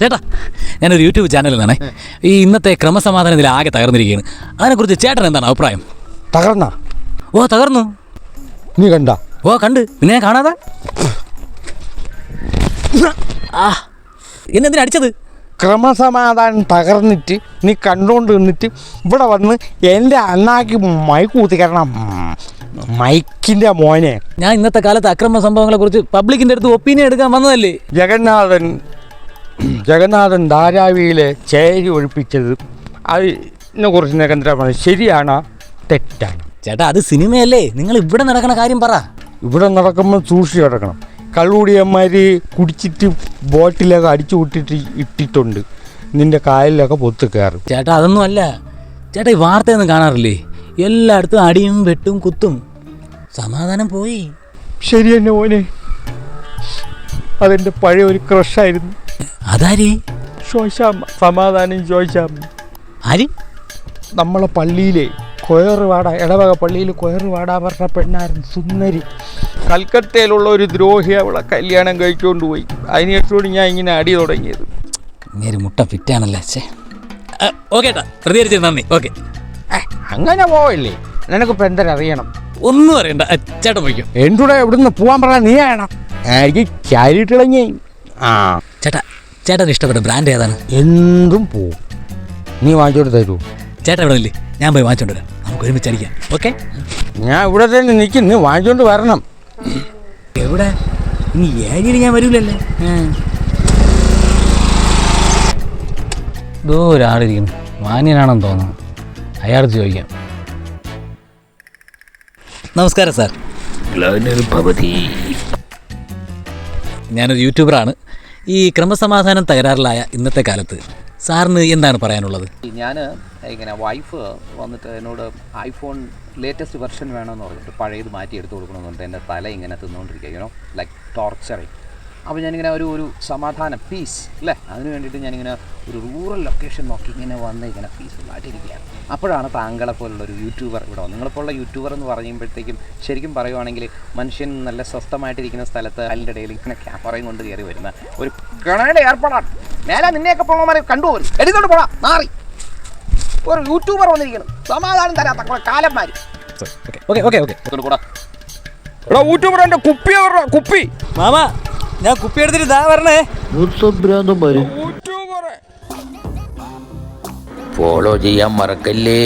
ചേട്ടാ, ഞാനൊരു യൂട്യൂബ് ചാനലിൽ നിന്നാണ് ഈ ഇന്നത്തെ ക്രമസമാധാനം ഇതിൽ ആകെ തകർന്നിരിക്കുകയാണ്. അതിനെക്കുറിച്ച് ചേട്ടൻ എന്താണ് അഭിപ്രായം? തകർന്നാ? ഓ, തകർന്നു. നീ കണ്ട? ഓ, കണ്ട്. പിന്നെ ഞാൻ കാണാതെ എന്നെന്തിനാ അടിച്ചത്? ക്രമസമാധാനം തകർന്നിട്ട് നീ കണ്ടുകൊണ്ട് നിന്നിട്ട് ഇവിടെ വന്ന് എൻ്റെ അണ്ണാക്കി മൈക്ക് കുത്തിക്കണം. മൈക്കിൻ്റെ മോനെ, ഞാൻ ഇന്നത്തെ കാലത്ത് അക്രമ സംഭവങ്ങളെ കുറിച്ച് പബ്ലിക്കിൻ്റെ അടുത്ത് ഒപ്പീനിയൻ എടുക്കാൻ വന്നതല്ലേ. ജഗന്നാഥൻ ധാരാവിയിലെ ചേരി ഒഴിപ്പിച്ചത് അതിനെ കുറിച്ച് നിനക്ക് എന്താ പറയുക? ശരിയാണോ തെറ്റാണ്? ചേട്ടാ, അത് സിനിമയല്ലേ. നിങ്ങൾ ഇവിടെ നടക്കണ കാര്യം പറ. ഇവിടെ നടക്കുമ്പോൾ സൂക്ഷിച്ച് കിടക്കണം. കള്ളുകൂടിയന്മാർ കുടിച്ചിട്ട് ബോട്ടിലൊക്കെ അടിച്ചു വിട്ടിട്ട് ഇട്ടിട്ടുണ്ട്. നിൻ്റെ കായലിലൊക്കെ പൊത്ത് കയറും. ചേട്ടാ, അതൊന്നും അല്ല. ചേട്ടാ, ഈ വാർത്തയൊന്നും കാണാറില്ലേ? എല്ലായിടത്തും അടിയും വെട്ടും കുത്തും. സമാധാനം പോയി. ശരി തന്നെ മോനെ, അതെൻ്റെ പഴയ ഒരു ക്രഷായിരുന്നു. അതാരി? ശോശാമ്മ. സമാധാനം ശോശാമ്മ. ആര്? നമ്മളെ പള്ളിയിലെ കൊയറുവാട, ഇടവക പള്ളിയിൽ കൊയറുവാട പറഞ്ഞ പെണ്ണായിരുന്നു, സുന്ദരി. കൽക്കട്ടയിലുള്ള ഒരു ദ്രോഹി അവളെ കല്യാണം കഴിച്ചുകൊണ്ട് പോയി. അതിനുശേഷമാണ് ഞാൻ ഇങ്ങനെ അടി തുടങ്ങിയത്. ഇങ്ങനെ മുട്ട ഫിറ്റാണല്ലേ. ഓക്കെ ഏട്ടാ, പ്രതികരിച്ചത് നന്ദി. ഓക്കെ, അങ്ങനെ പോവല്ലേ? നിനക്കിപ്പോൾ എന്തരറിയണം? ഒന്നും അറിയണ്ട. ചേട്ടൻ പോയിക്കോ. എൻ്റെ കൂടെ ഇവിടുന്ന് പോകാൻ പറഞ്ഞാൽ നീ വേണം. എനിക്ക് ചാരിട്ടിളങ്ങി. ചേട്ടാ, ചേട്ടന് ഇഷ്ടപ്പെട്ട ബ്രാൻഡ് ഏതാണ്? എന്തും പോവും. നീ വാങ്ങിച്ചോട്ട് തരൂ? ചേട്ടാ ഇവിടെ ഇല്ലേ, ഞാൻ പോയി വാങ്ങിച്ചോണ്ട് വരാം. നമുക്ക് ഒരുമിച്ച് അടിക്കാം. ഓക്കെ, ഞാൻ ഇവിടെ തന്നെ നിൽക്കും. നീ വാങ്ങിച്ചോണ്ട് വരണം. എവിടെ? ഇനി ഏരിയയിൽ ഞാൻ വരൂലല്ലേ. ഇതോ ഒരാളിരിക്കുന്നു, മാന്യനാണെന്ന് തോന്നുന്നു. അയാൾക്ക് ചോദിക്കാം. നമസ്കാരം സാർ. ഞാനൊരു യൂട്യൂബറാണ്. ഈ ക്രമസമാധാനം തകരാറിലായ ഇന്നത്തെ കാലത്ത് സാറിന് എന്താണ് പറയാനുള്ളത്? ഞാൻ ഇങ്ങനെ വൈഫ് വന്നിട്ട് എന്നോട് ഐഫോൺ ലേറ്റസ്റ്റ് വെർഷൻ വേണമെന്ന് പറഞ്ഞിട്ട് പഴയത് മാറ്റി എടുത്ത് കൊടുക്കണമെന്ന് പറഞ്ഞിട്ട് എൻ്റെ തല ഇങ്ങനെ തിന്നുകൊണ്ടിരിക്കുക, ലൈക്ക് ടോർച്ചറിങ്. അപ്പോൾ ഞാനിങ്ങനെ ഒരു സമാധാനം, പീസ് അല്ലേ, അതിന് വേണ്ടിയിട്ട് ഞാനിങ്ങനെ ഒരു റൂറൽ ലൊക്കേഷൻ നോക്കി ഇങ്ങനെ വന്ന് ഇങ്ങനെ പീസ്ഫുള്ളായിട്ടിരിക്കുകയാണ്. അപ്പോഴാണ് താങ്കളെ പോലുള്ളൊരു യൂട്യൂബർ ഇവിടെ വന്നു. നിങ്ങളെപ്പോലുള്ള യൂട്യൂബർ എന്ന് പറയുമ്പോഴത്തേക്കും ശരിക്കും പറയുവാണെങ്കിൽ മനുഷ്യൻ നല്ല സ്വസ്ഥമായിട്ടിരിക്കുന്ന സ്ഥലത്ത് അതിൻ്റെ ഇടയിൽ ഇങ്ങനെ ക്യാമറയും കൊണ്ട് കയറി വരുന്ന ഒരു ഗണയുടെ ഏർപ്പാടാണ്. മേലെ നിന്നെയൊക്കെ പോകണമാരെ കണ്ടുപോലും എടുത്തോണ്ട് പോടാ മാറി. ഒരു യൂട്യൂബർ വന്നിരിക്കണം, സമാധാനം തരാത്ത കുറെ കാലന്മാർ. യൂട്യൂബർ കുപ്പി മാമ, ഞാൻ കുപ്പി എടുത്തിട്ട് ഇതാ പറഞ്ഞേ. ഫോളോ ചെയ്യാൻ മറക്കല്ലേ.